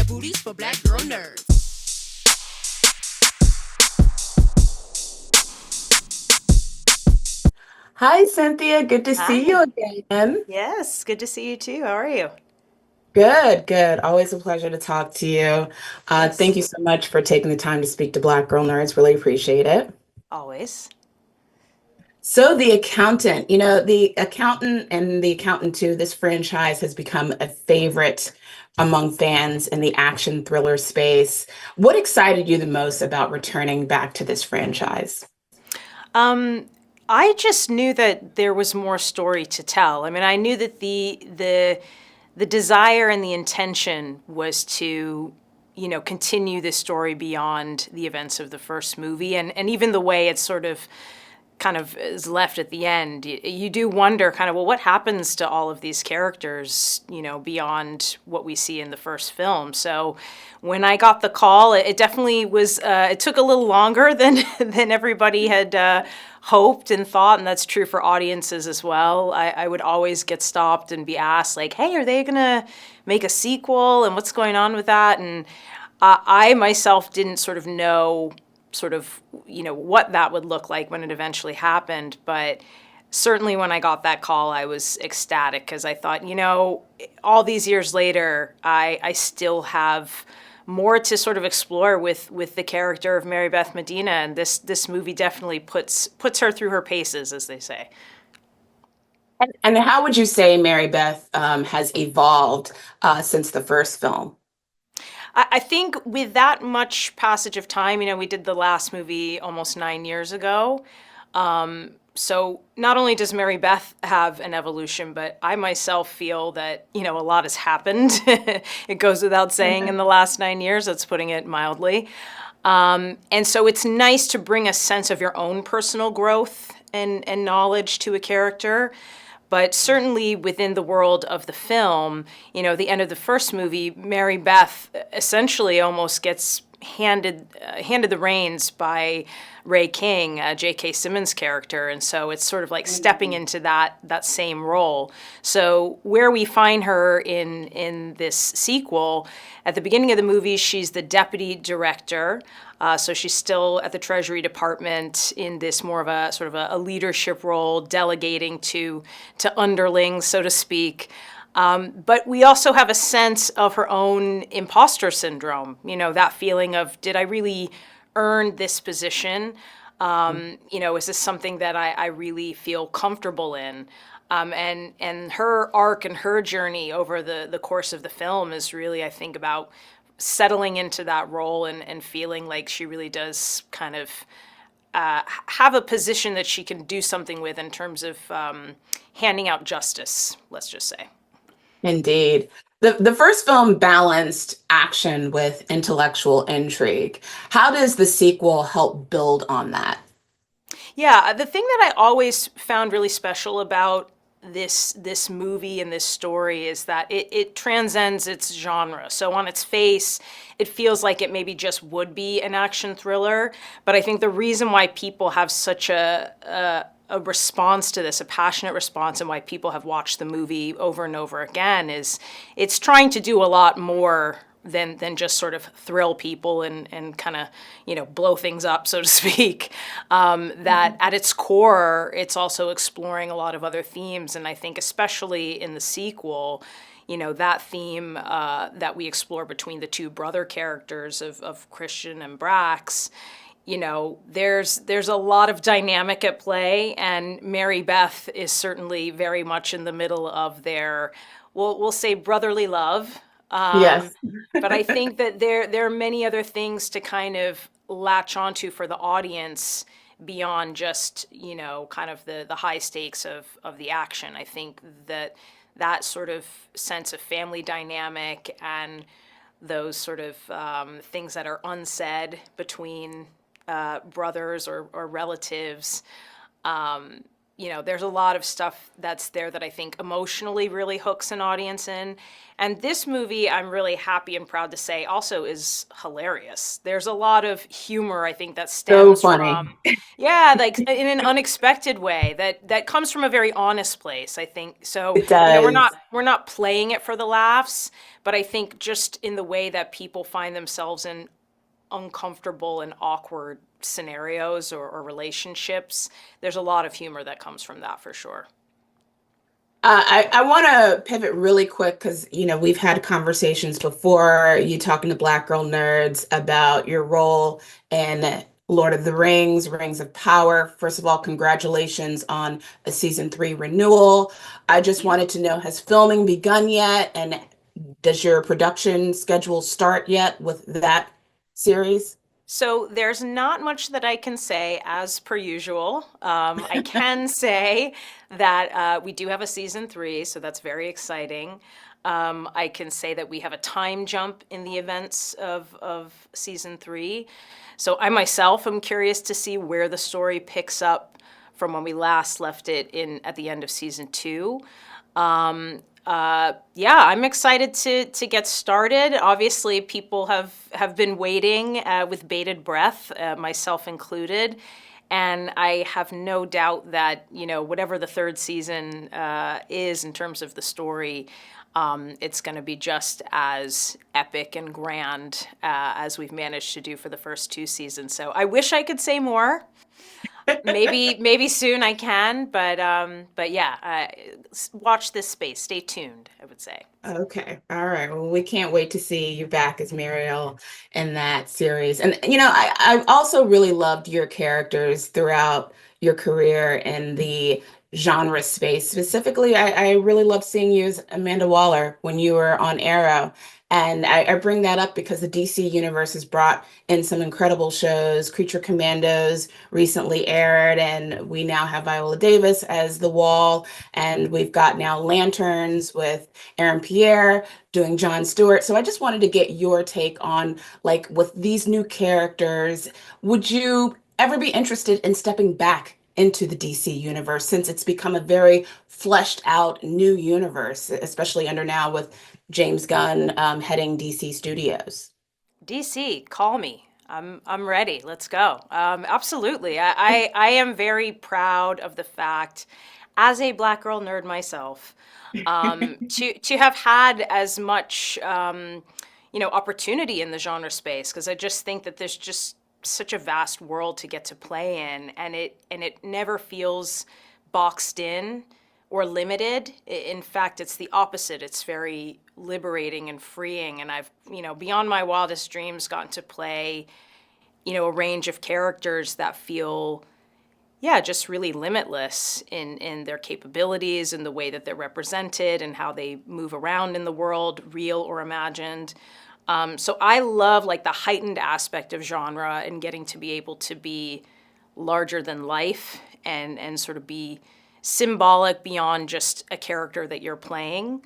booties for black girl nerds. Hi, Cynthia. Good to see you Hi. again. Yes, good to see you too. How are you? Good, good. Always a pleasure to talk to you. Thank Yes, you so much for taking the time to speak to Black Girl Nerds. Really appreciate it. always. So, The Accountant, The Accountant and The Accountant 2, this franchise has become a favorite among fans in the action thriller space. What excited you the most about returning back to this franchise? Um, I just knew that there was more story to tell. I mean, I knew that the desire and the intention was to, continue this story beyond the events of the first movie, and even the way it's sort of kind of is left at the end, you do wonder kind of, well, what happens to all of these characters, beyond what we see in the first film. So when I got the call, it definitely was, it took a little longer than, than everybody had hoped and thought. And that's true for audiences as well. I would always get stopped and be asked like, hey, are they going to make a sequel? And what's going on with that? And I myself didn't sort of know what that would look like when it eventually happened. But certainly when I got that call, I was ecstatic because I thought, all these years later, I still have more to sort of explore with the character of Marybeth Medina, and this movie definitely puts her through her paces, as they say. And how would you say Mary Beth has evolved since the first film? I think with that much passage of time, we did the last movie almost 9 years ago. So not only does Mary Beth have an evolution, but I myself feel that, a lot has happened. It goes without saying in the last 9 years, that's putting it mildly. And so it's nice to bring a sense of your own personal growth and knowledge to a character. But certainly within the world of the film, the end of the first movie, Mary Beth essentially almost gets handed the reins by Ray King, J.K. Simmons' character, and so it's sort of like stepping into that same role. So where we find her in this sequel, at the beginning of the movie, she's the deputy director. So she's still at the Treasury Department in this more of a sort of a leadership role, delegating to underlings, so to speak. But we also have a sense of her own imposter syndrome, that feeling of, did I really earn this position? Is this something that I really feel comfortable in? And her arc and her journey over the course of the film is really, I think, about settling into that role and feeling like she really does kind of have a position that she can do something with in terms of handing out justice, let's just say. Indeed. The first film balanced action with intellectual intrigue. How does the sequel help build on that? Yeah, the thing that I always found really special about this movie and this story is that it transcends its genre. So on its face, it feels like it maybe just would be an action thriller. But I think the reason why people have such a response to this, a passionate response, and why people have watched the movie over and over again is it's trying to do a lot more than just sort of thrill people and kind of blow things up, so to speak. That at its core, it's also exploring a lot of other themes, and I think especially in the sequel, that theme that we explore between the two brother characters of Christian and Brax. There's a lot of dynamic at play, and Mary Beth is certainly very much in the middle of their, we'll say, brotherly love. Um, Yes. but I think that there are many other things to kind of latch onto for the audience beyond just kind of the high stakes of the action. I think that sort of sense of family dynamic and those sort of things that are unsaid between brothers or relatives there's a lot of stuff that's there that I think emotionally really hooks an audience in. And this movie, I'm really happy and proud to say, also is hilarious. There's a lot of humor, I think, that So stems funny. from, yeah, like in an unexpected way that comes from a very honest place, I think. So, It does. we're not playing it for the laughs, but I think just in the way that people find themselves in uncomfortable and awkward scenarios or relationships, there's a lot of humor that comes from that for sure. I want to pivot really quick because, we've had conversations before, you talking to Black Girl Nerds about your role in Lord of the Rings, Rings of Power. First of all, congratulations on a season 3 renewal. I just wanted to know, has filming begun yet? And does your production schedule start yet with that series? So there's not much that I can say as per usual. I can say that we do have a season 3, so that's very exciting. I can say that we have a time jump in the events of season 3. So I myself am curious to see where the story picks up from when we last left it in at the end of season 2. Yeah, I'm excited to get started. Obviously, people have been waiting with bated breath, myself included, and I have no doubt that whatever the third season is in terms of the story, it's going to be just as epic and grand as we've managed to do for the first 2 seasons. So I wish I could say more. Maybe soon I can, but yeah, watch this space. Stay tuned, I would say. Okay. All right. Well, we can't wait to see you back as Mariel in that series. And, I also really loved your characters throughout your career in the genre space. Specifically, I really loved seeing you as Amanda Waller when you were on Arrow. And I bring that up because the DC universe has brought in some incredible shows. Creature Commandos recently aired, and we now have Viola Davis as the Wall. And we've got now Lanterns with Aaron Pierre doing John Stewart. So I just wanted to get your take on, like, with these new characters, would you ever be interested in stepping back into the DC universe since it's become a very fleshed out new universe, especially under now with James Gunn heading DC Studios? DC, call me. I'm ready. Let's go. Absolutely. I am very proud of the fact, as a Black girl nerd myself, to have had as much opportunity in the genre space, because I just think that there's just such a vast world to get to play in, and it never feels boxed in or limited. In fact, it's the opposite. It's very liberating and freeing, and I've, beyond my wildest dreams, gotten to play, a range of characters that feel, yeah, just really limitless in their capabilities and the way that they're represented and how they move around in the world, real or imagined. So I love, like, the heightened aspect of genre and getting to be able to be larger than life and sort of be symbolic beyond just a character that you're playing.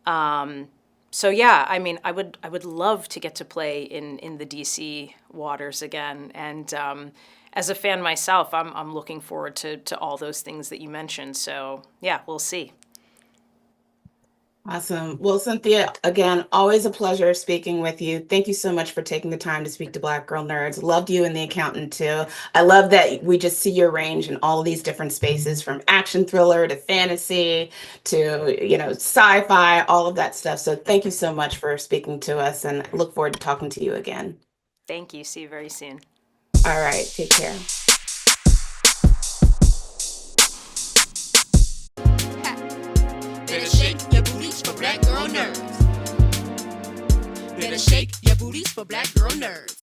So yeah, I mean, I would love to get to play in the DC waters again. And as a fan myself, I'm looking forward to all those things that you mentioned. So yeah, we'll see. Awesome. Well, Cynthia, again, always a pleasure speaking with you. Thank you so much for taking the time to speak to Black Girl Nerds. Loved you and the accountant too. I love that we just see your range in all of these different spaces, from action thriller to fantasy to, sci-fi, all of that stuff. So thank you so much for speaking to us, and I look forward to talking to you again. Thank you. See you very soon. All right. Take care. Better shake your booties for Black Girl Nerds. Better shake your booties for Black Girl Nerds.